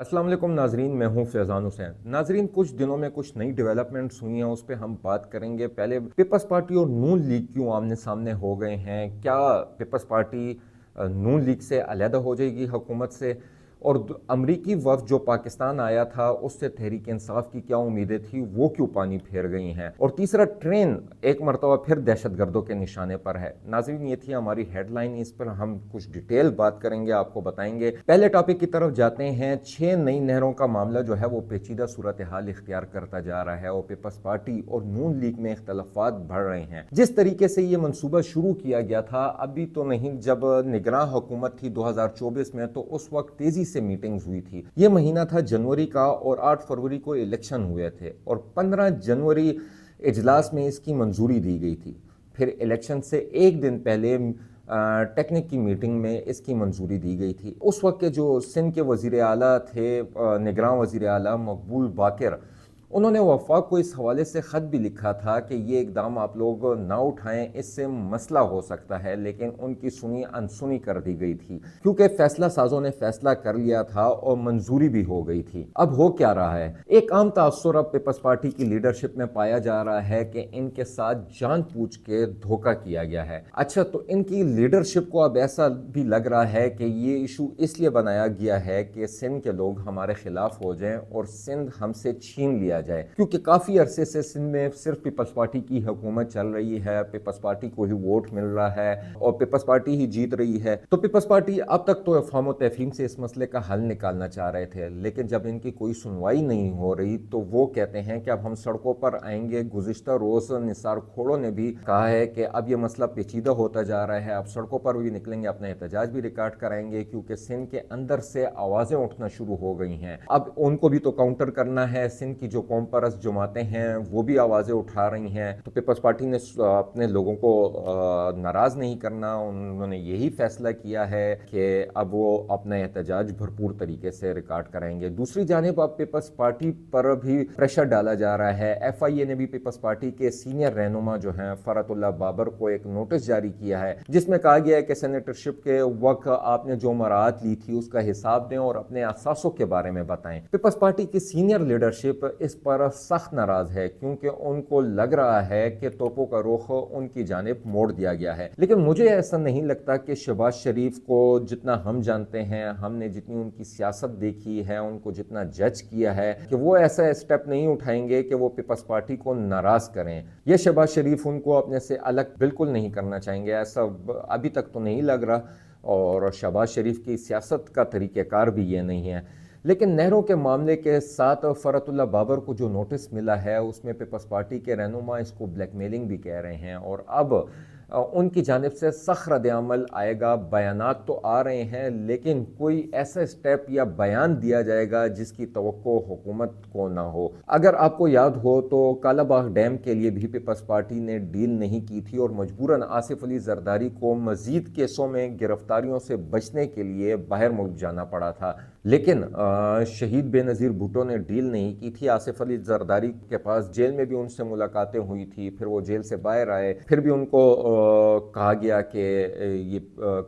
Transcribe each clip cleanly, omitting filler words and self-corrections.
अस्सलाम वालेकुम नाजरीन, मैं हूं फैज़ान हुसैन। नाजरीन, कुछ दिनों में कुछ नई डेवलपमेंट्स हुई हैं, उस पर हम बात करेंगे। पहले पीपल्स पार्टी और नून लीग क्यों आमने सामने हो गए हैं? क्या पीपल्स पार्टी नून लीग से अलहदा हो जाएगी हुकूमत से? और अमरीकी वफ़द जो पाकिस्तान आया था उससे तहरीक इंसाफ की क्या उम्मीदें थी, वो क्यों पानी फेर गई हैं? और तीसरा, ट्रेन एक मरतबा फिर दहशतगर्दों के निशाने पर है। नाजरीन, ये थी हमारी हेडलाइन, इस पर हम कुछ डिटेल बात करेंगे, आपको बताएंगे। पहले टॉपिक की तरफ जाते हैं। 6 नई नहरों का मामला जो है वो पेचीदा सूरत हाल इख्तियार करता जा रहा है और पीपल्स पार्टी और नून लीग में इख्तलाफात बढ़ रहे हैं। जिस तरीके से ये मनसूबा शुरू किया गया था, अभी तो नहीं, जब निगरान हुकूमत थी 2024 में, तो उस वक्त तेजी से मीटिंग्स हुई थी। ये महीना था जनवरी का और 8 फरवरी को इलेक्शन हुए थे और 15 जनवरी इजलास में इसकी मंजूरी दी गई थी। फिर इलेक्शन से एक दिन पहले टेक्निक की मीटिंग में इसकी मंजूरी दी गई थी। उस वक्त के जो सिंध के वज़ीर आला थे, निगरान वज़ीर आला मकबूल बाकर, उन्होंने वफाक को इस हवाले से ख़त भी लिखा था कि ये इकदाम आप लोग ना उठाएं, इससे मसला हो सकता है, लेकिन उनकी सुनी अनसुनी कर दी गई थी क्योंकि फैसला साजों ने फैसला कर लिया था और मंजूरी भी हो गई थी। अब हो क्या रहा है? एक आम तासुर अब पीपल्स पार्टी की लीडरशिप में पाया जा रहा है कि इनके साथ जानबूझ के धोखा किया गया है। अच्छा, तो इनकी लीडरशिप को अब ऐसा भी लग रहा है कि ये इशू इसलिए बनाया गया है कि सिंध के लोग हमारे खिलाफ हो जाएं और सिंध हमसे छीन लिया जाए, क्योंकि काफी अरसे से सिंध में सिर्फ पीपल्स पार्टी की हुकूमत चल रही है, पीपल्स पार्टी को ही वोट मिल रहा है और पीपल्स पार्टी ही जीत रही है। तो पीपल्स पार्टी अब तक तो अफ़वाह व तफहीम से इस मसले का हल निकालना चाह रहे थे, लेकिन जब इनकी कोई सुनवाई नहीं हो रही तो वो कहते हैं कि अब हम सड़कों पर आएंगे। गुज़िश्ता रोज निसार खोड़ो ने भी कहा है कि अब ये मसला पेचीदा होता जा रहा है, अब सड़कों पर भी निकलेंगे, अपना एहतजाज भी रिकॉर्ड कराएंगे, क्योंकि सिंध के अंदर से आवाज़ें उठना शुरू हो गई हैं। अब उनको भी तो काउंटर करना है। सिंध की जो कौम परस्त जमातें हैं वो भी आवाज़ें उठा रही हैं, तो पीपल्स पार्टी ने अपने लोगों को नाराज़ नहीं करना, उन्होंने यही फैसला किया है कि अब वो अपना एहतजाज भरपूर तरीके से रिकॉर्ड कराएंगे। दूसरी जानिब अब पीपल्स पार्टी पर भी प्रेशर डाला जा रहा है। FIA ने भी पीपल्स पार्टी के सीनियर रहनुमा जो हैं फरतुल्लाह बाबर को एक नोटिस जारी किया है, जिसमें कहा गया है कि सेनेटरशिप के वक्त आपने जो मराहत ली थी उसका हिसाब दें और अपने असासों के बारे में बताएं। पीपल्स पार्टी की सीनियर लीडरशिप इस पर सख्त नाराज है, क्योंकि उनको लग रहा है कि तोपों का रुख उनकी जानिब मोड़ दिया गया है। लेकिन मुझे ऐसा नहीं लगता कि शहबाज शरीफ को जितना हम जानते हैं, हमने जितनी उनकी सियासत देखी है, उनको जितना जज किया है, कि वो ऐसा स्टेप नहीं उठाएंगे कि वो पीपल्स पार्टी को नाराज करें। ये शहबाज शरीफ उनको अपने से अलग बिल्कुल नहीं करना चाहेंगे, ऐसा अभी तक तो नहीं लग रहा, और शहबाज शरीफ की सियासत का तरीक़ेकार भी ये नहीं है। लेकिन नहरों के मामले के साथ फरतुल्लाह बाबर को जो नोटिस मिला है उसमें पीपल्स पार्टी के रहनुमा इसको ब्लैकमेलिंग भी कह रहे हैं और अब उनकी जानिब से सख्त रद्द-ए-अमल आएगा। बयानात तो आ रहे हैं, लेकिन कोई ऐसा स्टेप या बयान दिया जाएगा जिसकी तवक्को हुकूमत को ना हो। अगर आपको याद हो तो कालाबाग डैम के लिए भी पीपल्स पार्टी ने डील नहीं की थी और मजबूरन आसिफ अली जरदारी को मजीद केसों में गिरफ्तारियों से बचने के लिए बाहर मुल्क जाना पड़ा था। लेकिन शहीद बेनज़ीर भुट्टो ने डील नहीं की थी। आसिफ अली जरदारी के पास जेल में भी उनसे मुलाकातें हुई थी, फिर वो जेल से बाहर आए, फिर भी उनको कहा गया कि ये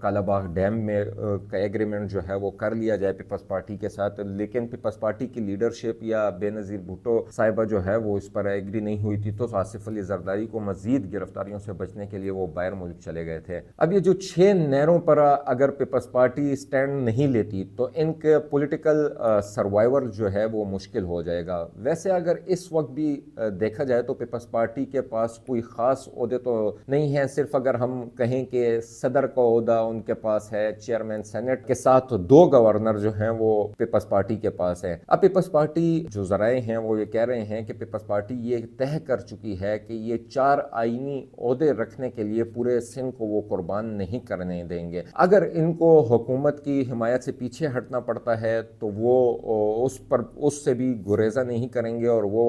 कालाबाग डैम में का एग्रीमेंट जो है वो कर लिया जाए पीपल्स पार्टी के साथ, लेकिन पीपल्स पार्टी की लीडरशिप या बेनज़ीर भुट्टो साहिबा जो है वो इस पर एग्री नहीं हुई थी, तो आसिफ अली जरदारी को मजीद गिरफ्तारियों से बचने के लिए वो बाहर मुल्क चले गए थे। अब ये जो 6 नहरों पर अगर पीपल्स पार्टी स्टैंड नहीं लेती तो इनके पॉलिटिकल सर्वाइवल जो है वो मुश्किल हो जाएगा। वैसे अगर इस वक्त भी देखा जाए तो पीपल्स पार्टी के पास कोई ख़ास ओहदे तो नहीं है। सिर्फ अगर हम कहें कि सदर का ओहदा उनके पास है, चेयरमैन सेनेट के साथ 2 गवर्नर जो हैं वो पीपल्स पार्टी के पास है। अब पीपल्स पार्टी जो ज़राए हैं वो ये कह रहे हैं कि पीपल्स पार्टी ये तय कर चुकी है कि ये 4 आईनी ओहदे रखने के लिए पूरे सिंध को वो कुर्बान नहीं करने देंगे। अगर इनको हुकूमत की हिमायत से पीछे हटना पड़ता है तो वो उससे भी गुरेजा नहीं करेंगे और वो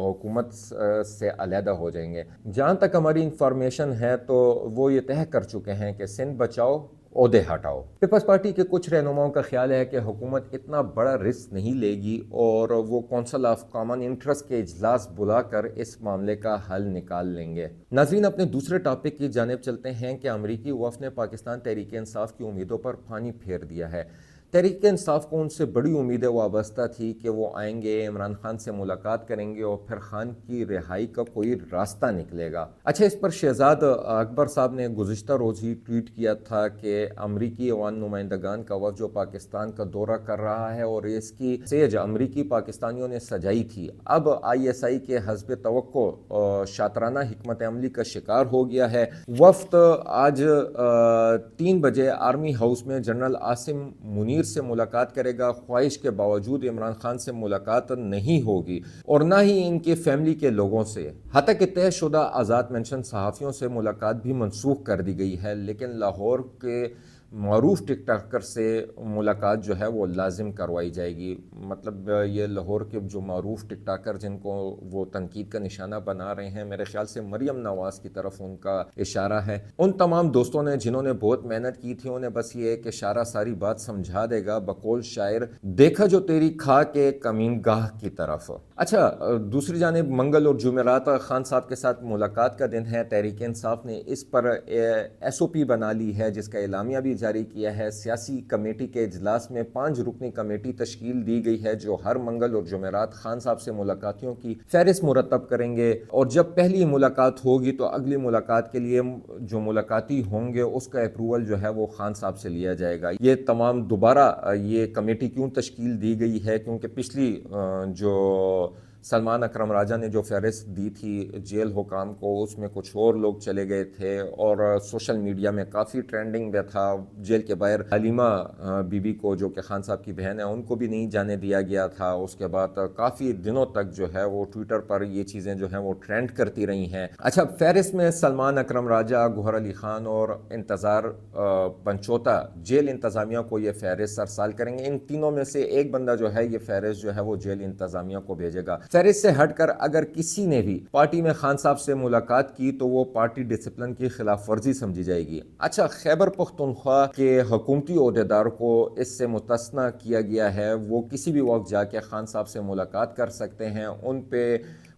हुकूमत से अलहदा हो जाएंगे। जहाँ तक हमारी इंफॉर्मेशन है तो वो ये तय कर चुके हैं कि सिंध बचाओ, ओहदे हटाओ। पीपल्स पार्टी के कुछ रहनुमाओं का ख्याल है कि हुकूमत इतना बड़ा रिस्क नहीं लेगी और वो कौंसिल ऑफ कॉमन इंटरेस्ट के इजलास बुलाकर इस मामले का हल निकाल लेंगे। नाज़रीन, अपने दूसरे टॉपिक की जानिब चलते हैं कि अमरीकी वफ़द ने पाकिस्तान तहरीक इंसाफ की उम्मीदों पर पानी फेर दिया है। तहरीक इंसाफ को उनसे बड़ी उम्मीदें वाबस्ता थी कि वो आएंगे, इमरान खान से मुलाकात करेंगे और फिर खान की रिहाई का कोई रास्ता निकलेगा। अच्छा, इस पर शहजाद अकबर साहब ने गुज़िश्ता रोज़ ही ट्वीट किया था कि अमरीकी अवान नुमाइंदगान का वफ़द जो पाकिस्तान का दौरा कर रहा है और इसकी सेज अमरीकी पाकिस्तानियों ने सजाई थी, अब ISI के हस्ब तवक्को शातराना हिकमत अमली का शिकार हो गया है। वफ़द आज 3 बजे आर्मी हाउस में जनरल आसिम मुनीर से मुलाकात करेगा। ख्वाहिश के बावजूद इमरान खान से मुलाकात नहीं होगी और ना ही इनके फैमिली के लोगों से। हत्ता कि तयशुदा आज़ाद मेंशन सहाफ़ियों से मुलाकात भी मनसूख कर दी गई है, लेकिन लाहौर के मारूफ टिकटॉकर से मुलाकात जो है वो लाजिम करवाई जाएगी। मतलब ये लाहौर के जो मारूफ टिकटॉकर जिनको वो तनकीद का निशाना बना रहे हैं, मेरे ख्याल से मरियम नवाज़ की तरफ उनका इशारा है। उन तमाम दोस्तों ने जिन्होंने बहुत मेहनत की थी, उन्हें बस ये एक इशारा सारी बात समझा देगा। बकौल शायर, देखा जो तेरी खा के कमीनगाह की तरफ। अच्छा, दूसरी जानिब मंगल और जुमेरात खान साहब के साथ मुलाकात का दिन है। तहरीक इंसाफ ने इस पर SOP बना ली है, जिसका एलामिया भी जारी किया है। सियासी कमेटी के इजलास में 5 रुकनी कमेटी तश्कील दी गई है जो हर मंगल और जुमेरात खान साहब से मुलाकातियों की फहरिस्त मुरतब करेंगे और जब पहली मुलाकात होगी तो अगली मुलाकात के लिए जो मुलाकाती होंगे उसका अप्रूवल जो है वो खान साहब से लिया जाएगा। ये तमाम दोबारा ये कमेटी क्यों तश्कील दी गई है, क्योंकि पिछली जो सलमान अकरम राजा ने जो फहरिस्त दी थी जेल हुकाम को, उसमें कुछ और लोग चले गए थे और सोशल मीडिया में काफ़ी ट्रेंडिंग में था। जेल के बाहर हलीमा बीबी को, जो कि खान साहब की बहन है, उनको भी नहीं जाने दिया गया था। उसके बाद काफ़ी दिनों तक जो है वो ट्विटर पर ये चीज़ें जो हैं वो ट्रेंड करती रही हैं। अच्छा, फहरिस्त में सलमान अकरम राजा, गौहर अली खान और इंतज़ार पंचोता जेल इंतज़ामिया को ये फहरिस्त अरसाल करेंगे। इन तीनों में से एक बंदा जो है ये फहरिस्त जो है वो जेल इंतज़ामिया को भेजेगा। फहरिस्त से हटकर अगर किसी ने भी पार्टी में खान साहब से मुलाकात की तो वो पार्टी डिसिप्लिन की खिलाफ वर्जी समझी जाएगी। अच्छा, खैबर पख्तूनख्वा के हुकूमती ओहदेदार को इससे मुस्तस्ना किया गया है, वो किसी भी वक्त जाके खान साहब से मुलाकात कर सकते हैं। उन पे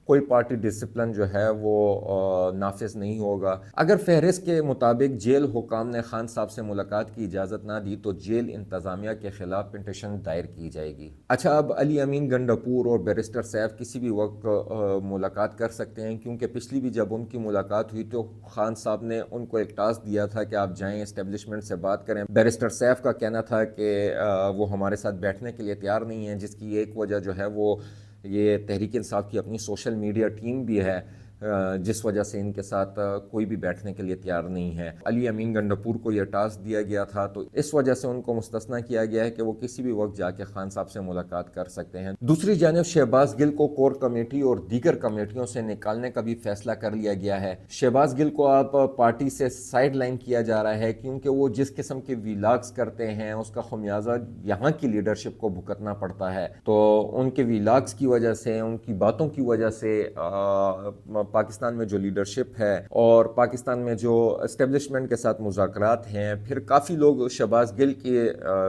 कोई पार्टी डिसिप्लिन जो है वो नाफिज नहीं होगा। अगर फहरिस्त के मुताबिक जेल हुकाम ने खान साहब से मुलाकात की इजाज़त ना दी तो जेल इंतज़ामिया के खिलाफ पिटिशन दायर की जाएगी। अच्छा, अब अली अमीन गंडापुर और बैरिस्टर सैफ किसी भी वक्त मुलाकात कर सकते हैं, क्योंकि पिछली भी जब उनकी मुलाकात हुई तो खान साहब ने उनको एक टास्क दिया था कि आप जाएँ इस्टेब्लिशमेंट से बात करें। बैरिस्टर सैफ का कहना था कि वो हमारे साथ बैठने के लिए तैयार नहीं है, जिसकी एक वजह जो है वो ये तहरीक इंसाफ की अपनी सोशल मीडिया टीम भी है, जिस वजह से इनके साथ कोई भी बैठने के लिए तैयार नहीं है। अली अमीन गंडापुर को यह टास्क दिया गया था तो इस वजह से उनको मुस्तस्ना किया गया है कि वो किसी भी वक्त जाके खान साहब से मुलाकात कर सकते हैं। दूसरी जानिब शहबाज गिल को कोर कमेटी और दीगर कमेटियों से निकालने का भी फैसला कर लिया गया है। शहबाज गिल को अब पार्टी से साइड लाइन किया जा रहा है, क्योंकि वो जिस किस्म के वीलॉग्स करते हैं उसका खमियाजा यहाँ की लीडरशिप को भुगतना पड़ता है। तो उनके वीलॉग्स की वजह से, उनकी बातों की वजह से पाकिस्तान में जो लीडरशिप है और पाकिस्तान में जो एस्टेब्लिशमेंट के साथ मुज़ाकरात हैं, फिर काफ़ी लोग शहबाज गिल के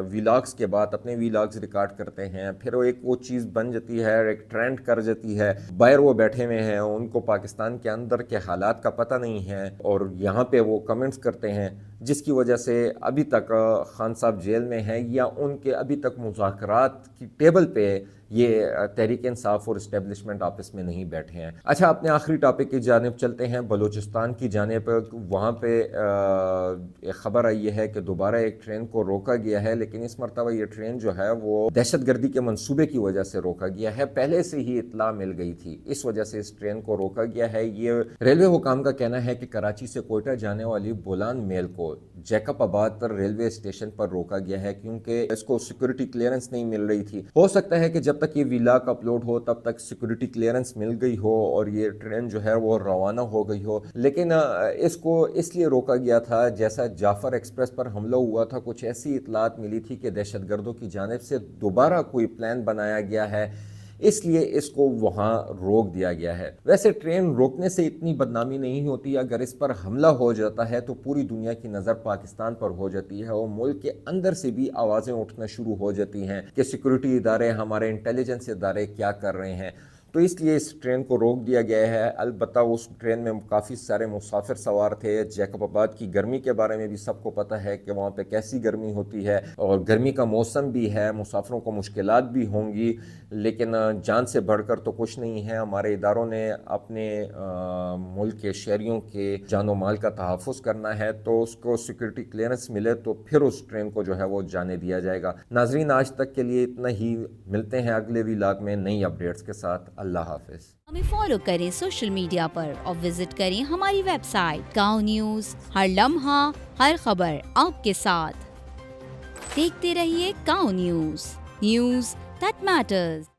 वीलॉग्स के बाद अपने वीलॉग्स रिकॉर्ड करते हैं, फिर वो चीज़ बन जाती है, एक ट्रेंड कर जाती है। बाहर वो बैठे हुए हैं, उनको पाकिस्तान के अंदर के हालात का पता नहीं है और यहाँ पे वो कमेंट्स करते हैं, जिसकी वजह से अभी तक खान साहब जेल में हैं या उनके अभी तक मुज़ाकरात की टेबल पे ये तहरीक इंसाफ और इस्टेब्लिशमेंट आपस में नहीं बैठे हैं। अच्छा, अपने आखिरी टॉपिक की जानिब चलते हैं, बलूचिस्तान की जानिब। वहाँ पे एक ख़बर आई है कि दोबारा एक ट्रेन को रोका गया है, लेकिन इस मरतबा ये ट्रेन जो है वो दहशतगर्दी के मंसूबे की वजह से रोका गया है। पहले से ही इत्तला मिल गई थी, इस वजह से इस ट्रेन को रोका गया है। ये रेलवे हुकाम का कहना है कि कराची से कोयटा जाने वाली बोलान मेल को जैकब आबाद पर रेलवे स्टेशन पर रोका गया है, क्योंकि इसको सिक्योरिटी क्लियरेंस नहीं मिल रही थी। हो सकता है कि जब तक ये वीलॉग अपलोड हो तब तक सिक्योरिटी क्लियरेंस मिल गई हो और ये ट्रेन जो है वो रवाना हो गई हो, लेकिन इसको इसलिए रोका गया था, जैसा जाफर एक्सप्रेस पर हमला हुआ था, कुछ ऐसी इतलात मिली थी कि दहशतगर्दों की जानिब से दोबारा कोई प्लान बनाया गया है, इसलिए इसको वहाँ रोक दिया गया है। वैसे ट्रेन रोकने से इतनी बदनामी नहीं होती, अगर इस पर हमला हो जाता है तो पूरी दुनिया की नज़र पाकिस्तान पर हो जाती है और मुल्क के अंदर से भी आवाज़ें उठना शुरू हो जाती हैं कि सिक्योरिटी इदारे, हमारे इंटेलिजेंस इदारे क्या कर रहे हैं। تو اس لیے اس ٹرین کو روک دیا گیا ہے. البتہ اس ٹرین میں کافی سارے مسافر سوار تھے. جیکب آباد کی گرمی کے بارے میں بھی سب کو پتہ ہے کہ وہاں پہ کیسی گرمی ہوتی ہے اور گرمی کا موسم بھی ہے, مسافروں کو مشکلات بھی ہوں گی, لیکن جان سے بڑھ کر تو کچھ نہیں ہے. ہمارے اداروں نے اپنے ملک کے شہریوں کے جان و مال کا تحفظ کرنا ہے, تو اس کو سیکورٹی کلیئرنس ملے تو پھر اس ٹرین کو جو ہے وہ جانے دیا جائے گا. ناظرین, آج تک کے لیے اتنا ہی. ملتے ہیں اگلے ولاگ میں نئی اپڈیٹس کے ساتھ. اللہ حافظ. ہمیں فالو کریں سوشل میڈیا پر اور وزٹ کریں ہماری ویب سائٹ گاؤں نیوز. ہر لمحہ ہر خبر آپ کے ساتھ. دیکھتے رہیے گاؤں نیوز دیٹ میٹرز.